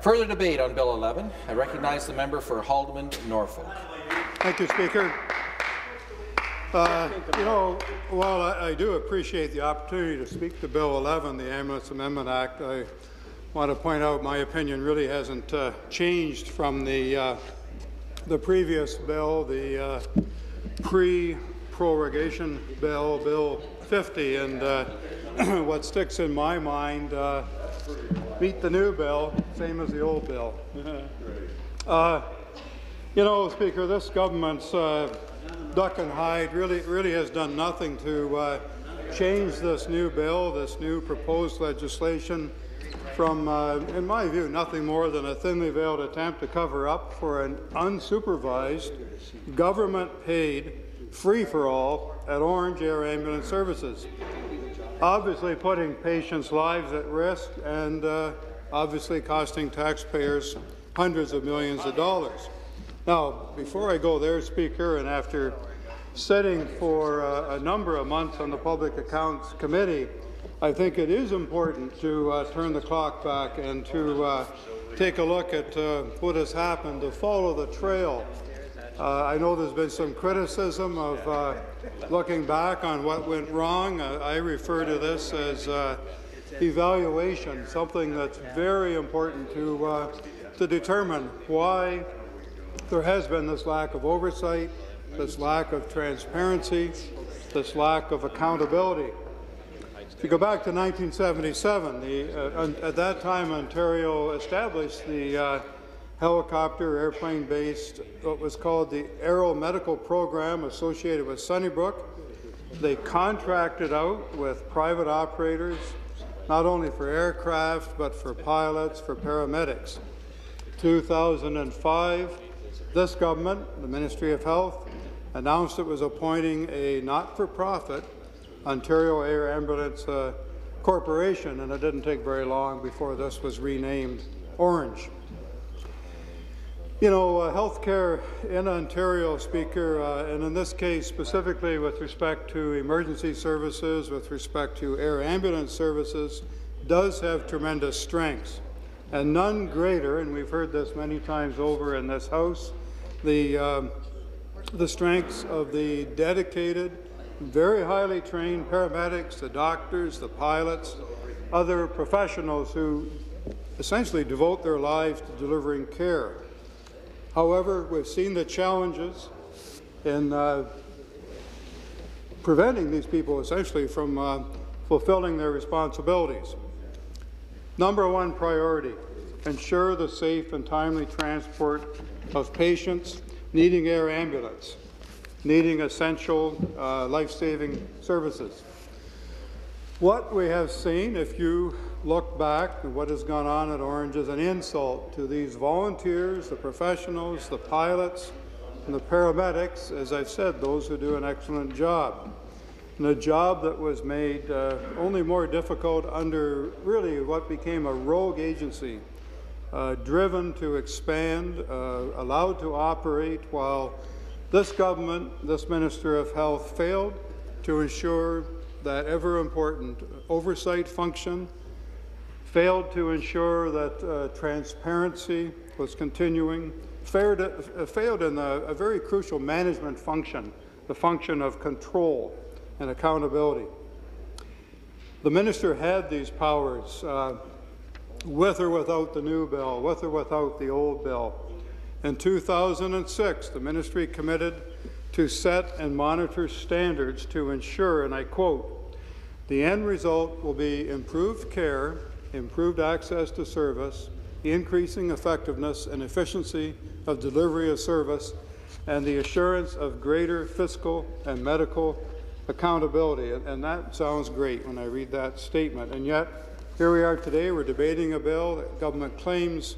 Further debate on Bill 11. I recognize the member for Haldimand, Norfolk. Thank you, Speaker. While I do appreciate the opportunity to speak to Bill 11, the Ambulance Amendment Act, I want to point out my opinion really hasn't changed from the previous bill, the pre-prorogation bill, Bill 50, and what sticks in my mind, beat the new bill, same as the old bill. Speaker, this government's duck and hide really has done nothing to change this new bill, this new proposed legislation from, in my view, nothing more than a thinly veiled attempt to cover up for an unsupervised, government-paid free-for-all at Ornge Air Ambulance Services, obviously putting patients' lives at risk and obviously costing taxpayers hundreds of millions of dollars. Now, before I go there, Speaker, and after sitting for a number of months on the Public Accounts Committee, I think it is important to turn the clock back and to take a look at what has happened, to follow the trail. I know there's been some criticism of looking back on what went wrong. I refer to this as evaluation, something that's very important to determine why there has been this lack of oversight, this lack of transparency, this lack of accountability. If you go back to 1977, at that time Ontario established the helicopter airplane-based, what was called the Aero Medical Program associated with Sunnybrook. They contracted out with private operators, not only for aircraft, but for pilots, for paramedics. 2005, this government, the Ministry of Health, announced it was appointing a not-for-profit Ontario Air Ambulance Corporation, and it didn't take very long before this was renamed Ornge. Healthcare in Ontario, Speaker, and in this case specifically with respect to emergency services, with respect to air ambulance services, does have tremendous strengths, and none greater, and we've heard this many times over in this House, the strengths of the dedicated, very highly trained paramedics, the doctors, the pilots, other professionals who essentially devote their lives to delivering care. However, we've seen the challenges in preventing these people essentially from fulfilling their responsibilities. Number one priority, ensure the safe and timely transport of patients needing air ambulance, needing essential life-saving services. What we have seen, if you look back at what has gone on at Ornge, is an insult to these volunteers, the professionals, the pilots, and the paramedics, as I've said, those who do an excellent job. And a job that was made only more difficult under really what became a rogue agency, driven to expand, allowed to operate, while this government, this Minister of Health, failed to ensure that ever-important oversight function, failed to ensure that transparency was continuing, failed in a very crucial management function, the function of control and accountability. The minister had these powers with or without the new bill, with or without the old bill. In 2006, the ministry committed to set and monitor standards to ensure, and I quote, "The end result will be improved care, improved access to service, increasing effectiveness and efficiency of delivery of service, and the assurance of greater fiscal and medical accountability." And that sounds great when I read that statement. And yet, here we are today, we're debating a bill that government claims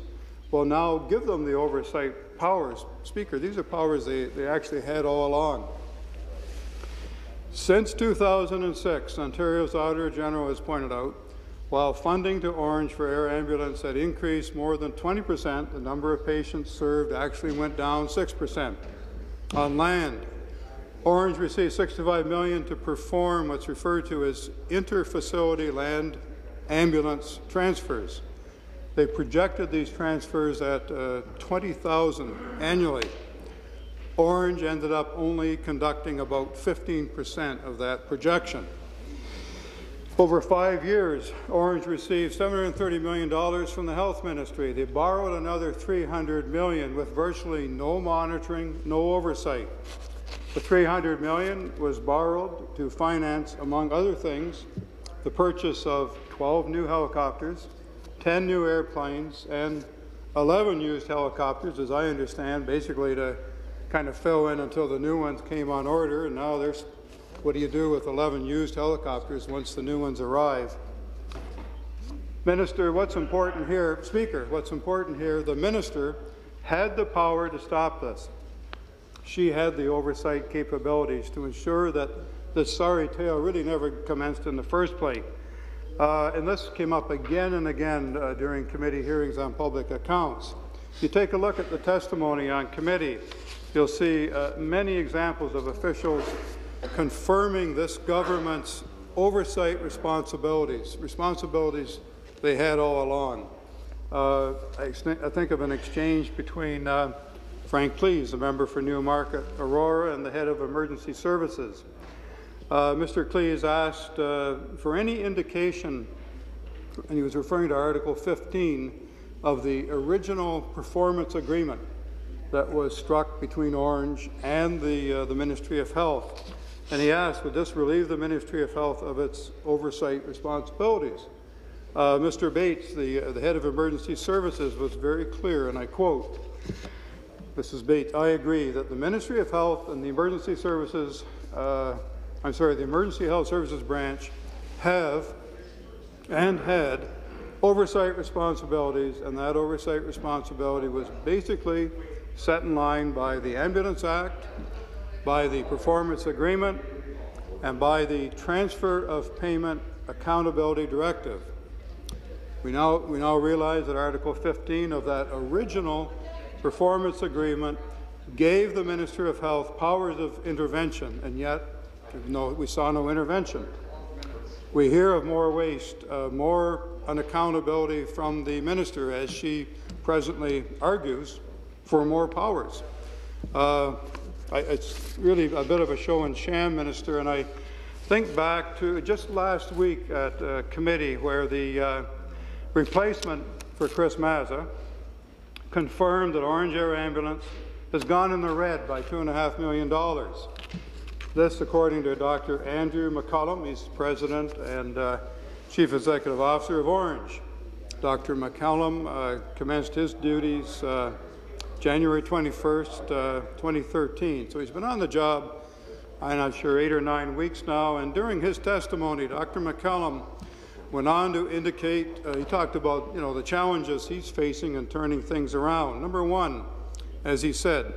will now give them the oversight powers. Speaker, these are powers they actually had all along. Since 2006, Ontario's Auditor General has pointed out, while funding to Ornge for air ambulance had increased more than 20%, the number of patients served actually went down 6%. On land, Ornge received $65 million to perform what's referred to as inter-facility land ambulance transfers. They projected these transfers at 20,000 annually. Ornge ended up only conducting about 15% of that projection. Over 5 years, Ornge received $730 million from the Health Ministry. They borrowed another $300 million with virtually no monitoring, no oversight. The $300 million was borrowed to finance, among other things, the purchase of 12 new helicopters, 10 new airplanes, and 11 used helicopters, as I understand, basically to kind of fill in until the new ones came on order. And now there's, what do you do with 11 used helicopters once the new ones arrive? Minister, what's important here, Speaker, what's important here, the minister had the power to stop this. She had the oversight capabilities to ensure that this sorry tale really never commenced in the first place. And this came up again and again during committee hearings on public accounts. If you take a look at the testimony on committee, you'll see many examples of officials confirming this government's oversight responsibilities they had all along. I think of an exchange between Frank Cleese, a member for Newmarket Aurora, and the head of emergency services. Mr. Cleese asked for any indication, and he was referring to Article 15 of the original performance agreement that was struck between Ornge and the Ministry of Health. And he asked, would this relieve the Ministry of Health of its oversight responsibilities? Mr. Bates, the head of emergency services, was very clear, and I quote, Mrs. Bates, I agree that the Ministry of Health and the Emergency Services, the Emergency Health Services Branch have and had oversight responsibilities, and that oversight responsibility was basically set in line by the Ambulance Act, by the Performance Agreement, and by the Transfer of Payment Accountability Directive. We now realize that Article 15 of that original Performance Agreement gave the Minister of Health powers of intervention, and yet we saw no intervention. We hear of more waste, more unaccountability from the minister, as she presently argues for more powers. It's really a bit of a show and sham, Minister, and I think back to just last week at committee where the replacement for Chris Mazza confirmed that Ornge Air Ambulance has gone in the red by $2.5 million. This, according to Dr. Andrew McCullum, he's President and Chief Executive Officer of Ornge. Dr. McCullum commenced his duties January 21st, 2013. So he's been on the job, I'm not sure, 8 or 9 weeks now. And during his testimony, Dr. McCullum went on to indicate, he talked about the challenges he's facing in turning things around. Number one, as he said,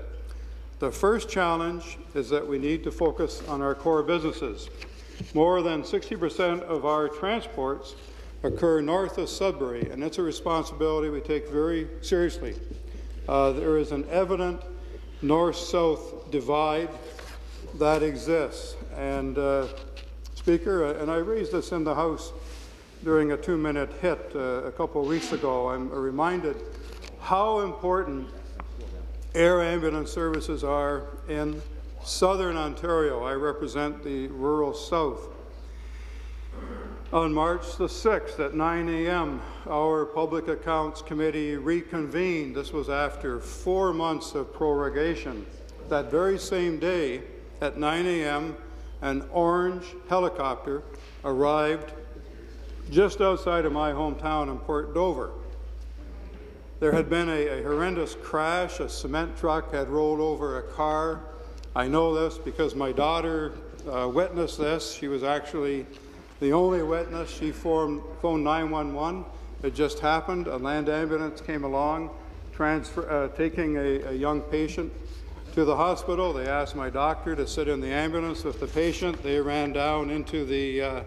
the first challenge is that we need to focus on our core businesses. More than 60% of our transports occur north of Sudbury, and it's a responsibility we take very seriously. There is an evident north-south divide that exists. And Speaker, and I raised this in the House during a 2-minute hit a couple of weeks ago, I'm reminded how important air ambulance services are in southern Ontario. I represent the rural south. On March the 6th at 9 a.m., our Public Accounts Committee reconvened. This was after 4 months of prorogation. That very same day at 9 a.m., an Ornge helicopter arrived just outside of my hometown in Port Dover. There had been a horrendous crash. A cement truck had rolled over a car. I know this because my daughter witnessed this. She was actually the only witness. She phoned 911. It just happened. A land ambulance came along, taking a young patient to the hospital. They asked my doctor to sit in the ambulance with the patient. They ran down into the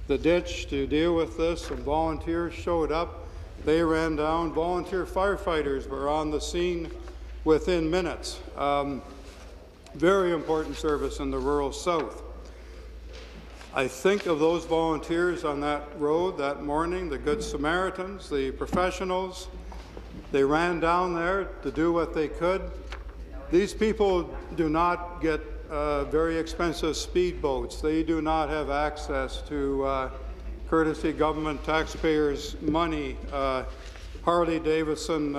ditch to deal with this. Some volunteers showed up. They ran down. Volunteer firefighters were on the scene within minutes. Very important service in the rural south. I think of those volunteers on that road that morning, the Good Samaritans, the professionals. They ran down there to do what they could. These people do not get very expensive speedboats. They do not have access to courtesy government taxpayers' money, Harley-Davidson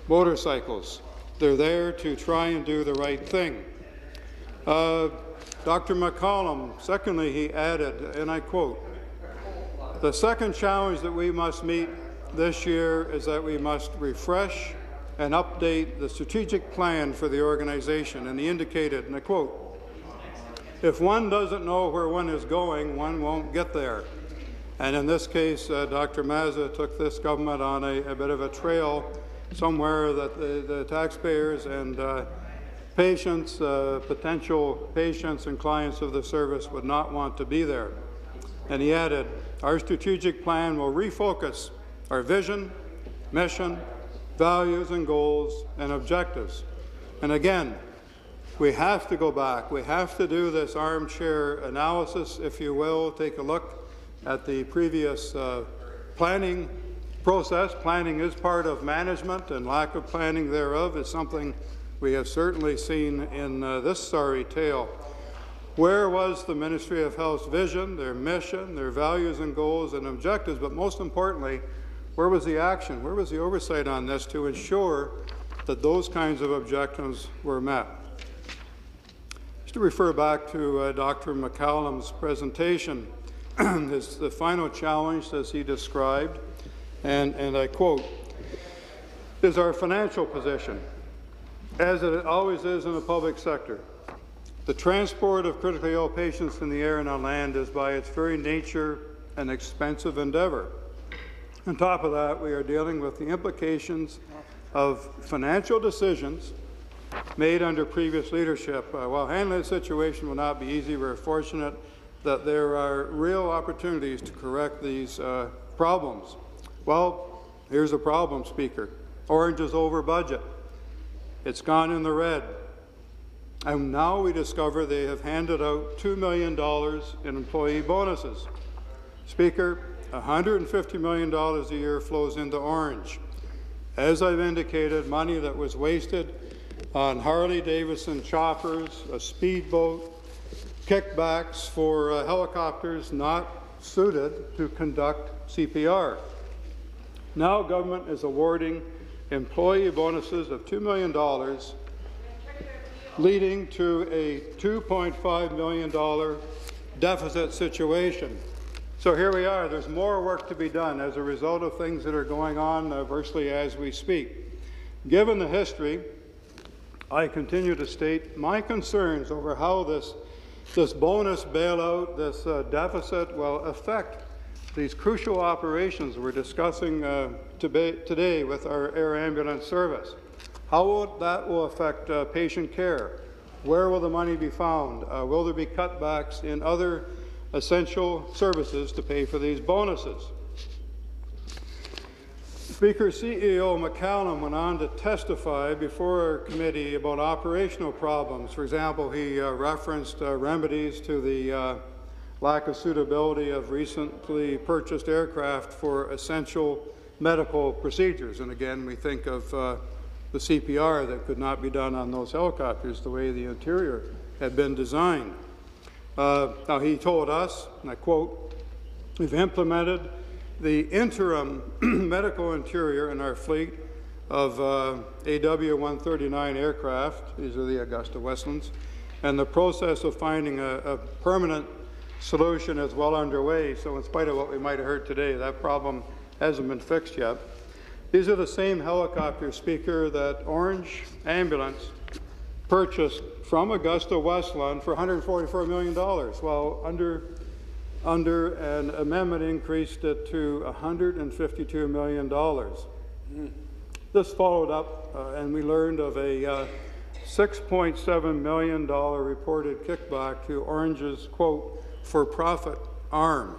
motorcycles. They're there to try and do the right thing. Dr. McCollum, secondly, he added, and I quote, "The second challenge that we must meet this year is that we must refresh and update the strategic plan for the organization." And he indicated, and I quote, "If one doesn't know where one is going, one won't get there." And in this case, Dr. Mazza took this government on a bit of a trail somewhere that the taxpayers and patients, potential patients and clients of the service would not want to be there. And he added, "Our strategic plan will refocus our vision, mission, values and goals and objectives." And again, we have to go back. We have to do this armchair analysis, if you will. Take a look at the previous planning process. Planning is part of management, and lack of planning thereof is something we have certainly seen in this sorry tale. Where was the Ministry of Health's vision, their mission, their values and goals and objectives, but most importantly, where was the action? Where was the oversight on this to ensure that those kinds of objectives were met? Just to refer back to Dr. McCallum's presentation, the final challenge, as he described, and I quote, is our financial position, as it always is in the public sector. The transport of critically ill patients in the air and on land is by its very nature an expensive endeavor. On top of that, we are dealing with the implications of financial decisions made under previous leadership. While handling the situation will not be easy, we're fortunate that there are real opportunities to correct these problems. Well, here's a problem, Speaker. Ornge is over budget. It's gone in the red. And now we discover they have handed out $2 million in employee bonuses. Speaker, $150 million a year flows into Ornge. As I've indicated, money that was wasted on Harley-Davidson choppers, a speedboat, kickbacks for helicopters not suited to conduct CPR. Now government is awarding employee bonuses of $2 million, leading to a $2.5 million deficit situation. So here we are. There's more work to be done as a result of things that are going on virtually as we speak. Given the history, I continue to state my concerns over how this bonus bailout, this deficit will affect these crucial operations we're discussing today with our air ambulance service. How that will affect patient care? Where will the money be found? Will there be cutbacks in other essential services to pay for these bonuses? Speaker, CEO McCallum went on to testify before our committee about operational problems. For example, he referenced remedies to the lack of suitability of recently purchased aircraft for essential medical procedures. And again, we think of the CPR that could not be done on those helicopters the way the interior had been designed. Now, he told us, and I quote, "We've implemented the interim medical interior in our fleet of AW-139 aircraft," these are the Augusta Westlands, "and the process of finding a permanent solution is well underway." So in spite of what we might have heard today, that problem hasn't been fixed yet. These are the same helicopters, Speaker, that Ornge Ambulance purchased from Augusta Westland for $144 million. Well, under an amendment increased it to $152 million. This followed up, and we learned of a $6.7 million reported kickback to Ornge's, quote, for-profit arm.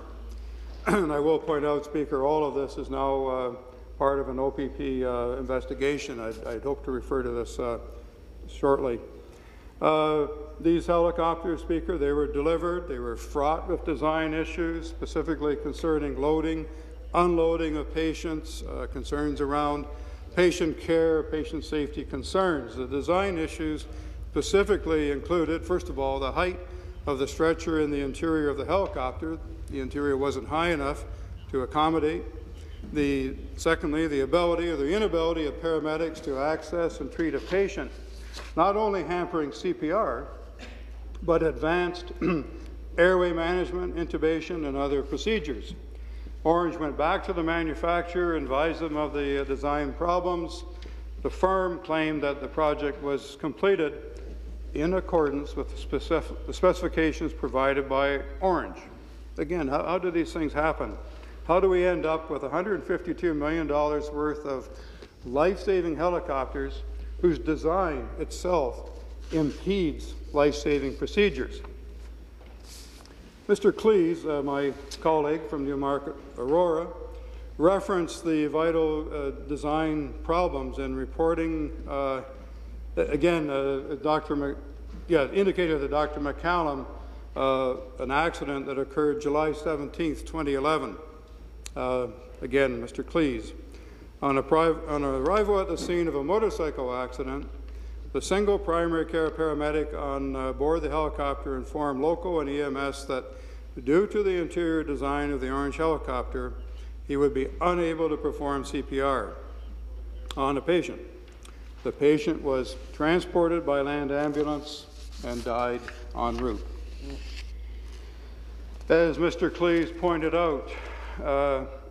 And I will point out, Speaker, all of this is now part of an OPP investigation. I'd hope to refer to this shortly. These helicopters, Speaker, they were delivered. They were fraught with design issues, specifically concerning loading, unloading of patients, concerns around patient care, patient safety concerns. The design issues specifically included, first of all, the height of the stretcher in the interior of the helicopter. The interior wasn't high enough to accommodate. Secondly, the ability or the inability of paramedics to access and treat a patient, not only hampering CPR, but advanced airway management, intubation, and other procedures. Ornge went back to the manufacturer, advised them of the design problems. The firm claimed that the project was completed in accordance with the specifications provided by Ornge. Again, how do these things happen? How do we end up with $152 million worth of life-saving helicopters whose design itself impedes life-saving procedures? Mr. Cleese, my colleague from Newmarket, Aurora, referenced the vital design problems in reporting, indicated that Dr. McCallum, an accident that occurred July 17th, 2011. Again, Mr. Cleese. On arrival at the scene of a motorcycle accident, the single primary care paramedic on board the helicopter informed local and EMS that due to the interior design of the Ornge helicopter, he would be unable to perform CPR on a patient. The patient was transported by land ambulance and died en route. As Mr. Cleese pointed out,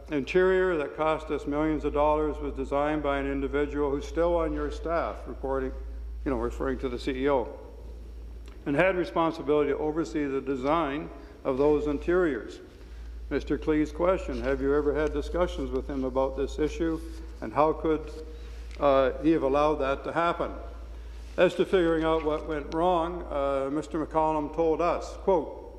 interior that cost us millions of dollars was designed by an individual who's still on your staff, referring to the CEO, and had responsibility to oversee the design of those interiors. Mr. Cleese' question, have you ever had discussions with him about this issue, and how could he have allowed that to happen? As to figuring out what went wrong, Mr. McCallum told us, quote,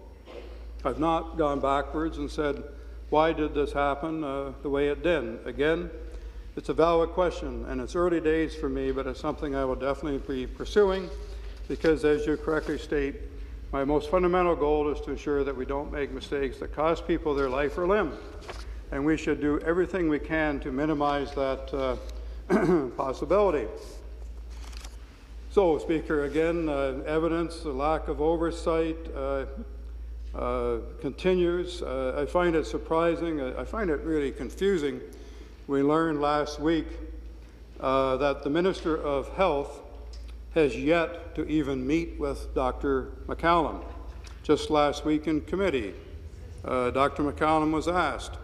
"I've not gone backwards and said, why did this happen the way it did? Again, it's a valid question, and it's early days for me, but it's something I will definitely be pursuing, because as you correctly state, my most fundamental goal is to ensure that we don't make mistakes that cost people their life or limb, and we should do everything we can to minimize that possibility." So, Speaker, again, evidence, the lack of oversight continues. I find it surprising. I find it really confusing. We learned last week that the Minister of Health has yet to even meet with Dr. McCallum. Just last week in committee, Dr. McCallum was asked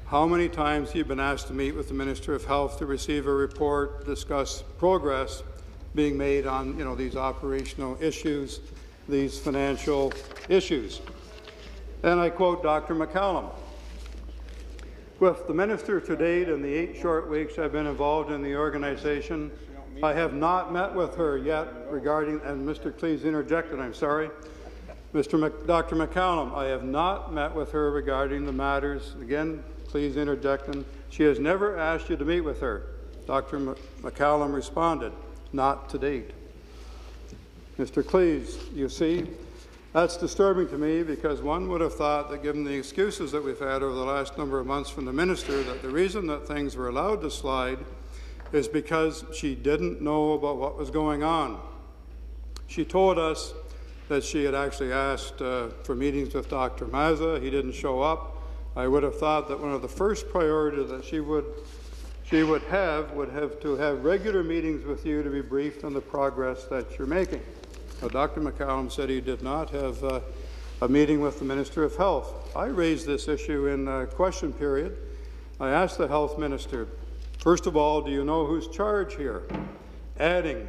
how many times he'd been asked to meet with the Minister of Health to receive a report, discuss progress being made on these operational issues, these financial issues. And I quote Dr. McCallum, "With the Minister to date in the 8 short weeks I've been involved in the organization, I have not met with her yet regarding," and Mr. Cleese interjected, I'm sorry, Dr. McCallum, "I have not met with her regarding the matters," again, Cleese interjecting, "she has never asked you to meet with her." Dr. McCallum responded, "Not to date." Mr. Cleese, you see, that's disturbing to me, because one would have thought that given the excuses that we've had over the last number of months from the Minister, that the reason that things were allowed to slide is because she didn't know about what was going on. She told us that she had actually asked for meetings with Dr. Mazza. He didn't show up. I would have thought that one of the first priorities that she would have to have regular meetings with you to be briefed on the progress that you're making. Now, Dr. McCallum said he did not have a meeting with the Minister of Health. I raised this issue in a question period. I asked the Health Minister, first of all, do you know who's charge here? Adding,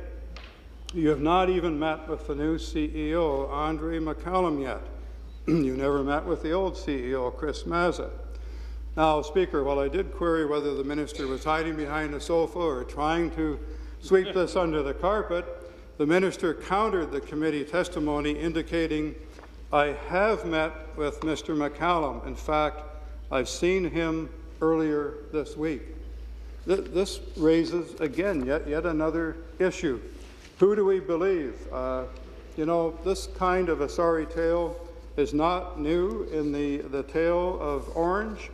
you have not even met with the new CEO, Andre McCallum, yet. You never met with the old CEO, Chris Mazza. Now, Speaker, while I did query whether the Minister was hiding behind a sofa or trying to sweep this under the carpet, the Minister countered the committee testimony, indicating, I have met with Mr. McCallum. In fact, I've seen him earlier this week. This raises, again, yet another issue. Who do we believe? You know, this kind of a sorry tale is not new in the tale of Ornge.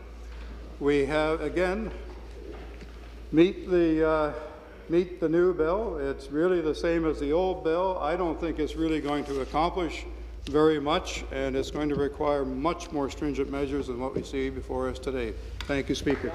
We have, again, meet the new bill. It's really the same as the old bill. I don't think it's really going to accomplish very much, and it's going to require much more stringent measures than what we see before us today. Thank you, Speaker.